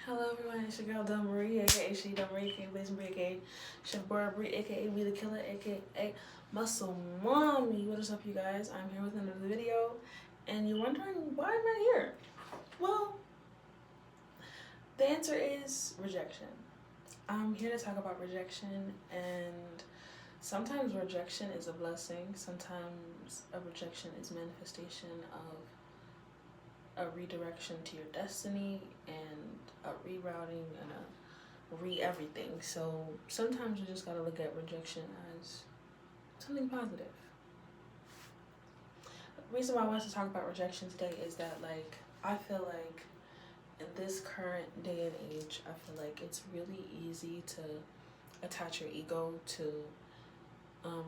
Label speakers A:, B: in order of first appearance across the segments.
A: Hello everyone, it's your girl Shedelmarie, aka Shedelmarie, aka Blazing aka Shedelmarie, aka We the Killer, aka Muscle Mommy. What is up, you guys? I'm here with another video, and you're wondering why am I here? Well, the answer is rejection. I'm here to talk about rejection, and sometimes rejection is a blessing. Sometimes a rejection is manifestation of a redirection to your destiny and a rerouting and a re-everything. So sometimes you just gotta look at rejection as something positive. The reason why I wanted to talk about rejection today is that I feel like in this current day and age, I feel like it's really easy to attach your ego to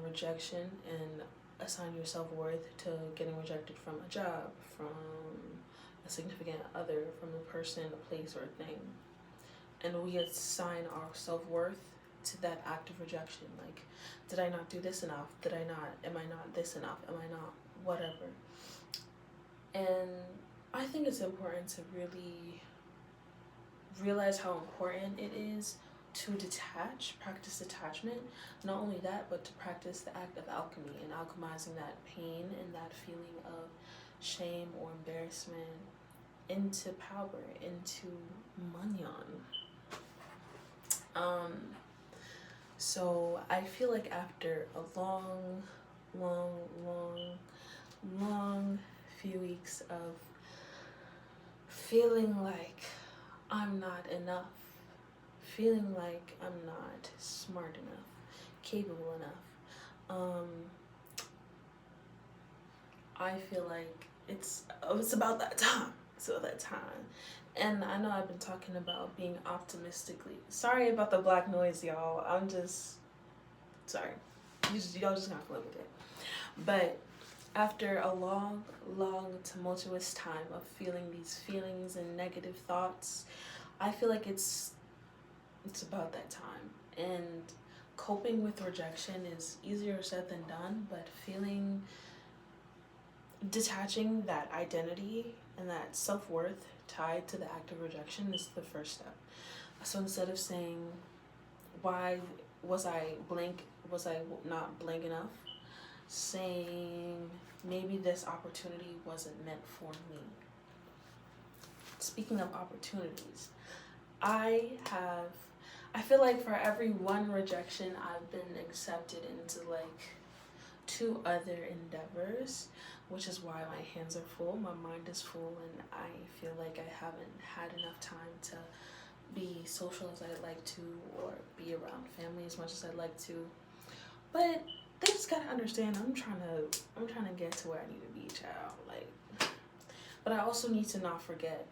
A: rejection and assign your self-worth to getting rejected from a job, from a significant other, from a person, a place, or a thing. And we assign our self-worth to that act of rejection. Like, did I not do this enough? Am I not this enough? Am I not whatever? And I think it's important to really realize how important it is to practice detachment. Not only that, but to practice the act of alchemy and alchemizing that pain and that feeling of shame or embarrassment into power, into manyan. So I feel like after a long few weeks of feeling like I'm not enough, feeling like I'm not smart enough, capable enough, I feel like it's about that time. And I know I've been talking about being optimistically. Sorry about the black noise, y'all. I'm just sorry. Y'all just gonna have to live with it. But after a long tumultuous time of feeling these feelings and negative thoughts, I feel like it's about that time. And coping with rejection is easier said than done, but detaching that identity and that self-worth tied to the act of rejection is the first step. So instead of saying, why was I not blank enough, saying maybe this opportunity wasn't meant for me. Speaking of opportunities, I feel like for every one rejection, I've been accepted into two other endeavors, which is why my hands are full, my mind is full, and I feel like I haven't had enough time to be social as I'd like to or be around family as much as I'd like to. But they just gotta understand I'm trying to get to where I need to be, child. But I also need to not forget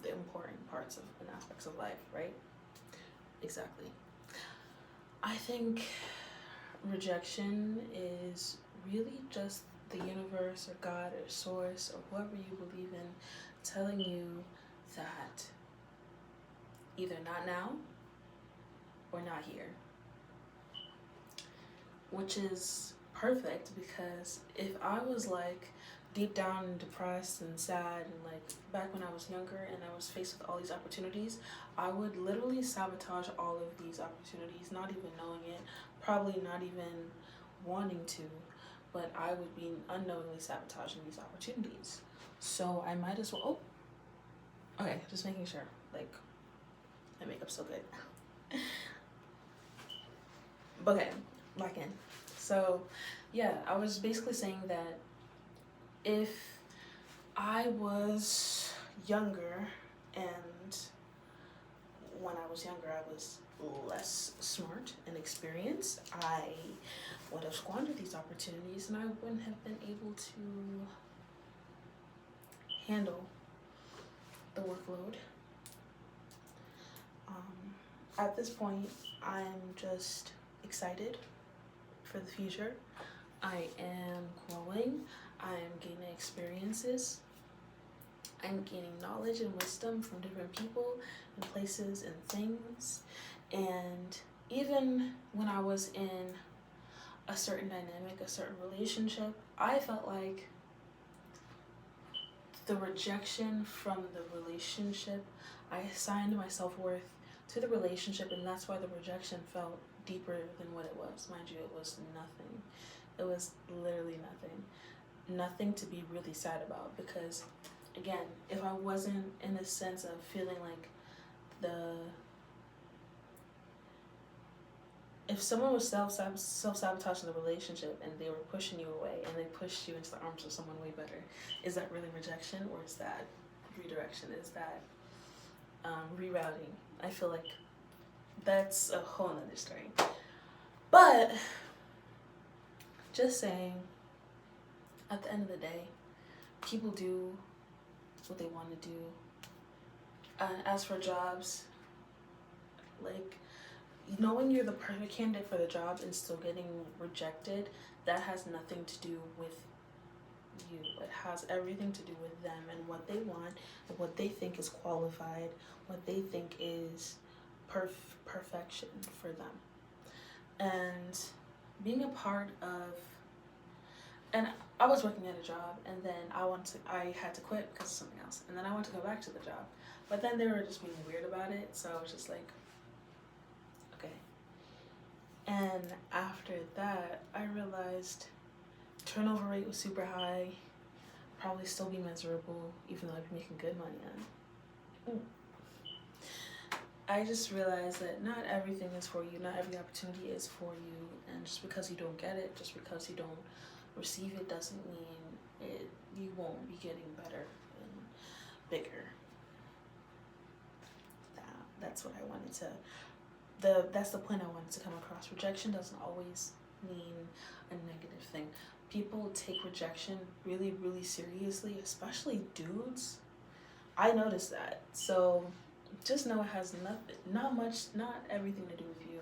A: the important parts of and aspects of life, right? Exactly. I think rejection is really just the universe or God or source or whoever you believe in telling you that either not now or not here. Which is perfect, because if I was deep down and depressed and sad and back when I was younger and I was faced with all these opportunities, I would literally sabotage all of these opportunities, not even knowing it, probably not even wanting to, but I would be unknowingly sabotaging these opportunities. So I might as well, okay, just making sure, my makeup's so good. Okay, lock in. So yeah, I was basically saying that if I was younger, and when I was younger I was less smart and experienced, I would have squandered these opportunities and I wouldn't have been able to handle the workload. At this point, I'm just excited for the future. I am growing. I am gaining experiences. I'm gaining knowledge and wisdom from different people and places and things. And even when I was in a certain dynamic, a certain relationship, I felt like the rejection from the relationship, I assigned my self-worth to the relationship, and that's why the rejection felt deeper than what it was. Mind you, it was nothing. It was literally nothing. Nothing to be really sad about, because again, if I wasn't in a sense of feeling like if someone was self-sabotaging the relationship and they were pushing you away and they pushed you into the arms of someone way better, is that really rejection, or is that redirection? Is that rerouting? I feel like that's a whole nother story. But just saying, at the end of the day, people do what they want to do. As for jobs, like, knowing you're the perfect candidate for the job and still getting rejected, that has nothing to do with you. It has everything to do with them and what they want, and what they think is qualified, what they think is perfection for them. And being a part of, and I was working at a job, and then I had to quit because of something else, and then I wanted to go back to the job, but then they were just being weird about it, so I was just like, okay. And after that, I realized turnover rate was super high, probably still be miserable, even though I'd be making good money on. I just realized that not everything is for you, not every opportunity is for you, and just because you don't get it, just because you don't receive it, doesn't mean you won't be getting better and bigger. That's what I wanted to, that's the point I wanted to come across. Rejection doesn't always mean a negative thing. People take rejection really, really seriously, especially dudes. I noticed that. So just know it has not everything to do with you.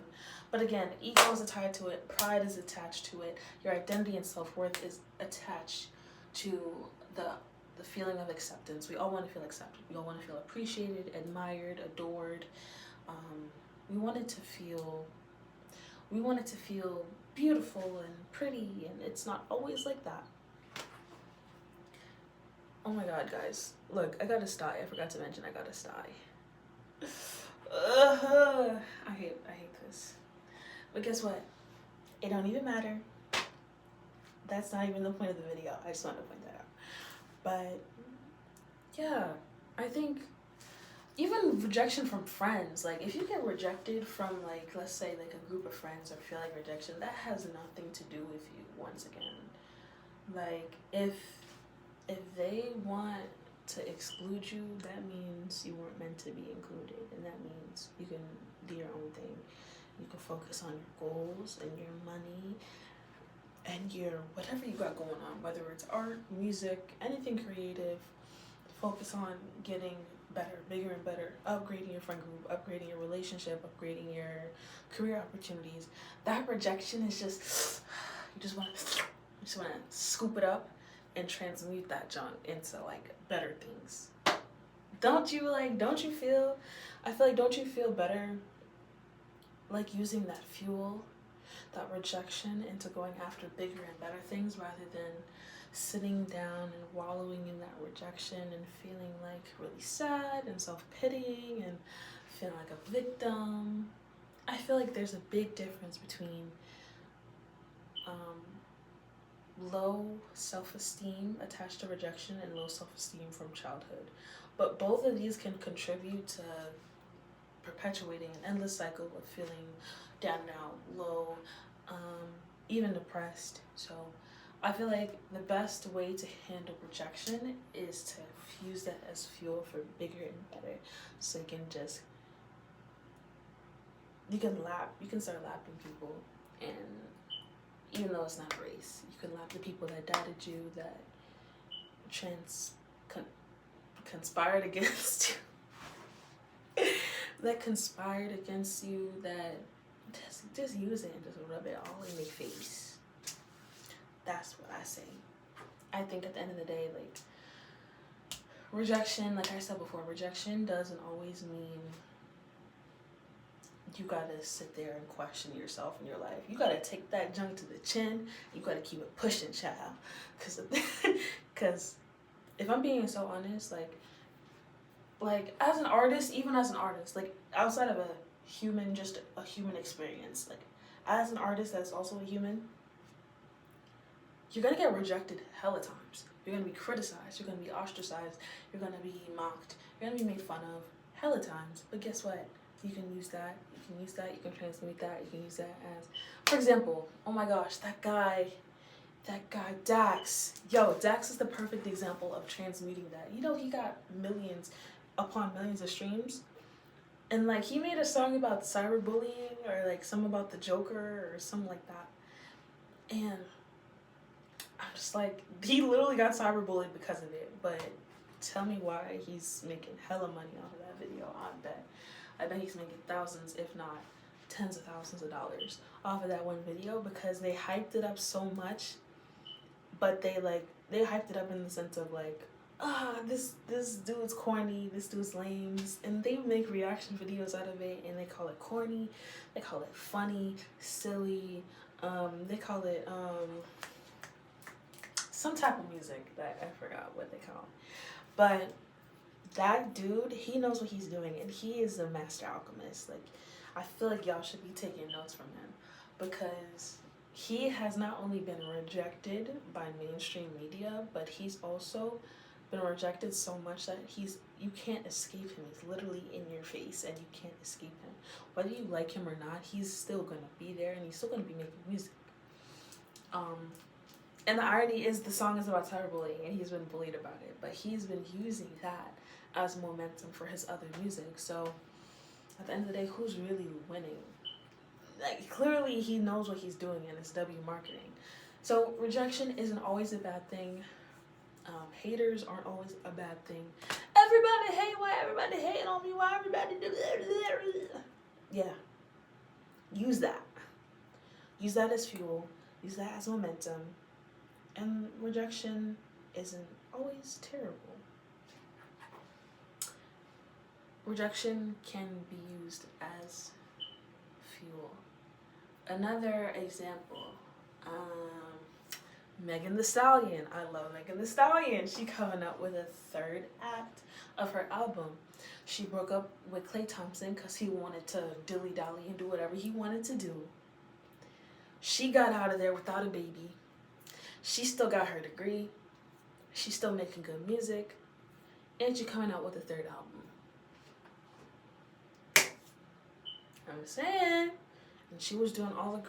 A: But again, ego is tied to it, pride is attached to it, your identity and self-worth is attached to the feeling of acceptance. We all want to feel accepted. We all want to feel appreciated, admired, adored. We want it to feel beautiful and pretty, and it's not always like that. Oh my god, guys. Look, I got a sty. I forgot to mention I got a sty. I hate this. But guess what? It don't even matter. That's not even the point of the video. I just wanted to point that out. But yeah, I think even rejection from friends, like if you get rejected from, like, let's say like a group of friends, or feel like rejection, that has nothing to do with you. Once again, like if they want to exclude you, that means you weren't meant to be included, and that means you can do your own thing. You can focus on your goals and your money and your whatever you got going on, whether it's art, music, anything creative. Focus on getting better, bigger and better, upgrading your friend group, upgrading your relationship, upgrading your career opportunities. That rejection is just, you just want to scoop it up and transmute that junk into like better things. Don't you feel, I feel like, don't you feel better like using that fuel, that rejection, into going after bigger and better things, rather than sitting down and wallowing in that rejection and feeling like really sad and self-pitying and feeling like a victim? I feel like there's a big difference between low self-esteem attached to rejection and low self-esteem from childhood. But both of these can contribute to perpetuating an endless cycle of feeling down and out, low, even depressed. So I feel like the best way to handle rejection is to use that as fuel for bigger and better. So you can start lapping people, and even though it's not race, you can lap the people that doubted you, that conspired against you, that just use it and just rub it all in their face. That's what I say. I think at the end of the day, like, rejection, like I said before, rejection doesn't always mean you gotta sit there and question yourself in your life. You gotta take that junk to the chin. You gotta keep it pushing, child. Cause if I'm being so honest, like as an artist, even as an artist, like outside of a human, just a human experience, like as an artist that's also a human, you're gonna get rejected hella times. You're gonna be criticized, you're gonna be ostracized, you're gonna be mocked, you're gonna be made fun of hella times. But guess what? You can use that, you can transmute that, you can use that as, for example, oh my gosh, that guy Dax. Yo, Dax is the perfect example of transmuting that. You know, he got millions upon millions of streams. And like he made a song about cyberbullying or like some about the Joker or something like that. And I'm just like, he literally got cyberbullied because of it. But tell me why he's making hella money off of that video. I bet he's making thousands, if not tens of thousands of dollars off of that one video, because they hyped it up so much. But they hyped it up in the sense of like, this dude's corny, this dude's lame, and they make reaction videos out of it, and they call it corny, they call it funny, silly, they call it some type of music that I forgot what they call it. But that dude, he knows what he's doing, and he is a master alchemist. Like, I feel like y'all should be taking notes from him, because he has not only been rejected by mainstream media, but he's also been rejected so much that you can't escape him. He's literally in your face, and you can't escape him. Whether you like him or not, he's still gonna be there, and he's still gonna be making music. And the irony is, the song is about cyberbullying, and he's been bullied about it, but he's been using that as momentum for his other music. So at the end of the day, who's really winning? Like, clearly he knows what he's doing, and it's W marketing. So rejection isn't always a bad thing. Haters aren't always a bad thing. Everybody hate, why everybody hating on me, why everybody do that. Yeah, use that as fuel, use that as momentum, and rejection isn't always terrible. Rejection can be used as fuel. Another example, Megan Thee Stallion. I love Megan Thee Stallion. She coming up with a third act of her album. She broke up with Klay Thompson because he wanted to dilly-dally and do whatever he wanted to do. She got out of there without a baby. She still got her degree. She's still making good music. And she's coming out with a third album. I'm saying. And she was doing all the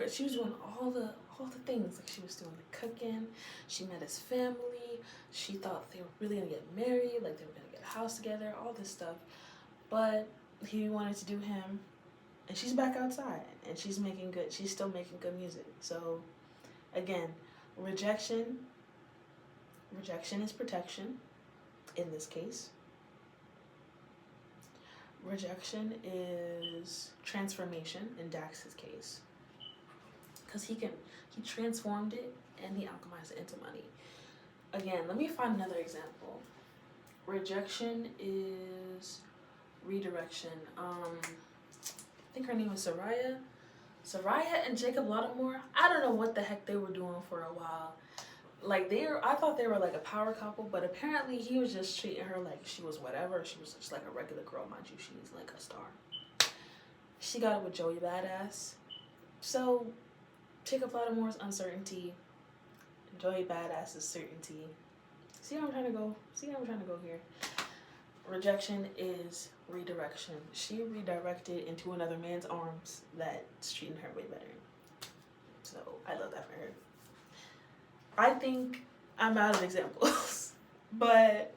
A: things. Like, she was doing the cooking. She met his family. She thought they were really gonna get married, like they were gonna get a house together, all this stuff. But he wanted to do him, and she's back outside, and she's still making good music. So again, rejection is protection in this case. Rejection is transformation in Dax's case, because he transformed it and he alchemized it into money. Again, let me find another example. Rejection is redirection. I think her name is Soraya and Jacob Lattimore. I don't know what the heck they were doing for a while. Like, I thought they were like a power couple, but apparently he was just treating her like she was whatever. She was just like a regular girl, mind you. She's like a star. She got it with Joey Badass. So Jacob Lattimore's uncertainty, Joey Badass's certainty. See how I'm trying to go here? Rejection is redirection. She redirected into another man's arms that's treating her way better. So I love that for her. I think I'm out of examples, but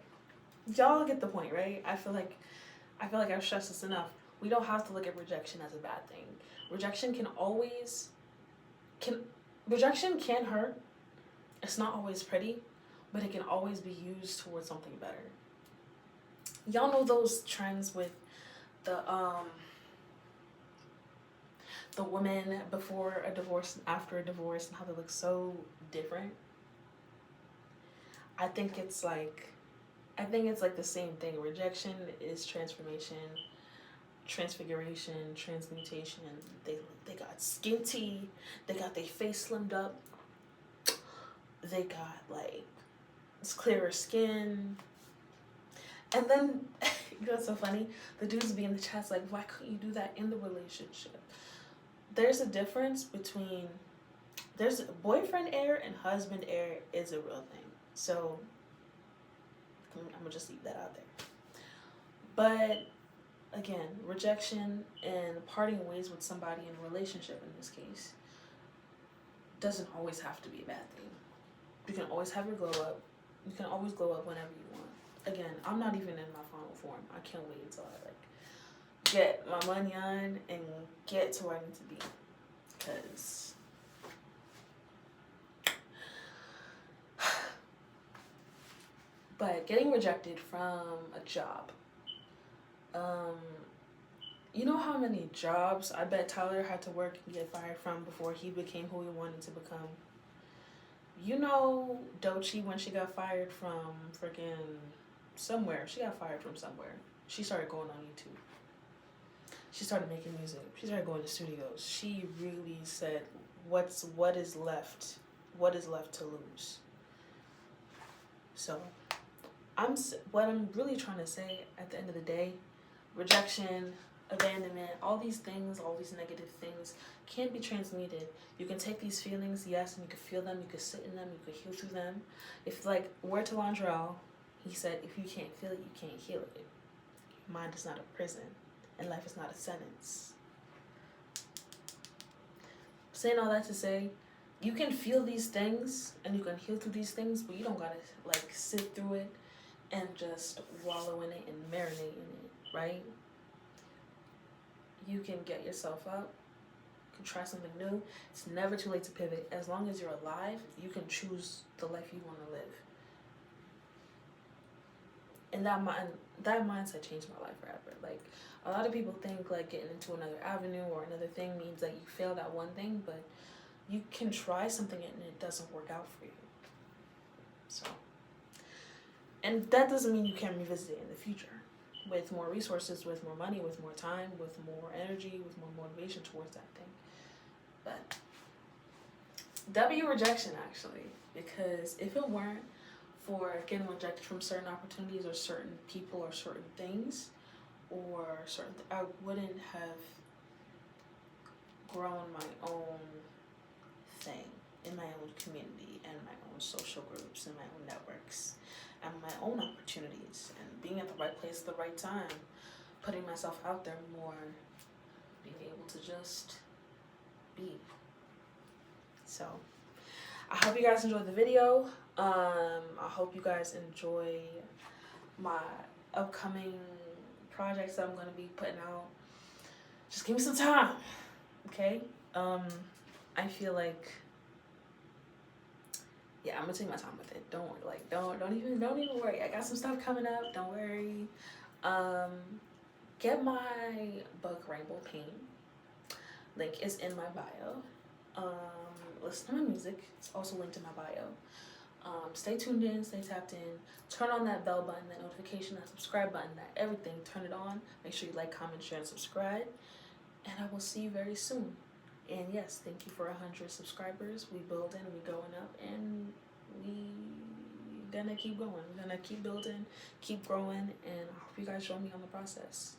A: y'all get the point, right? I feel like I've stressed this enough. We don't have to look at rejection as a bad thing. Rejection can hurt. It's not always pretty, but it can always be used towards something better. Y'all know those trends with the women before a divorce and after a divorce, and how they look so different. I think it's like the same thing. Rejection is transformation, transfiguration, transmutation. They got skinty, they got their face slimmed up, they got like it's clearer skin. And then, you know what's so funny? The dudes be in the chats like, why couldn't you do that in the relationship? There's a difference between, there's boyfriend air and husband air is a real thing. So, I'm gonna just leave that out there. But, again, rejection and parting ways with somebody in a relationship in this case doesn't always have to be a bad thing. You can always have your glow up. You can always glow up whenever you want. Again, I'm not even in my final form. I can't wait until I get my money on and get to where I need to be. Cause but getting rejected from a job. You know how many jobs I bet Tyler had to work and get fired from before he became who he wanted to become? You know Doechii, when she got fired from freaking somewhere. She got fired from somewhere. She started going on YouTube. She started making music. She started going to studios. She really said, what is left to lose? So, what I'm really trying to say at the end of the day, rejection, abandonment, all these things, all these negative things can be transmuted. You can take these feelings, yes, and you can feel them, you can sit in them, you can heal through them. If, like, word to Landrell, he said, if you can't feel it, you can't heal it. Mind is not a prison, and life is not a sentence. Saying all that to say, you can feel these things, and you can heal through these things, but you don't gotta, like, sit through it and just wallow in it and marinate in it, right? You can get yourself up, you can try something new. It's never too late to pivot. As long as you're alive, you can choose the life you want to live. And that mindset changed my life forever. Like, a lot of people think like getting into another avenue or another thing means that you failed at one thing, but you can try something and it doesn't work out for you. So, and that doesn't mean you can't revisit it in the future with more resources, with more money, with more time, with more energy, with more motivation towards that thing. But W rejection, actually, because if it weren't for getting rejected from certain opportunities or certain people or certain things or I wouldn't have grown my own thing in my own community and my own social groups and my own networks and my own opportunities and being at the right place at the right time, putting myself out there more, being able to just be. So I hope you guys enjoyed the video. I hope you guys enjoy my upcoming projects that I'm going to be putting out. Just give me some time, okay? I feel like, yeah, I'm gonna take my time with it. Don't even worry. I got some stuff coming up. Don't worry. Get my book Rainbow Pain. Link is in my bio. Listen to my music. It's also linked in my bio. Stay tuned in, stay tapped in. Turn on that bell button, that notification, that subscribe button, that everything. Turn it on. Make sure you like, comment, share, and subscribe. And I will see you very soon. And yes, thank you for 100 subscribers. We building, we going up, and we gonna keep going. We're gonna keep building, keep growing, and I hope you guys join me on the process.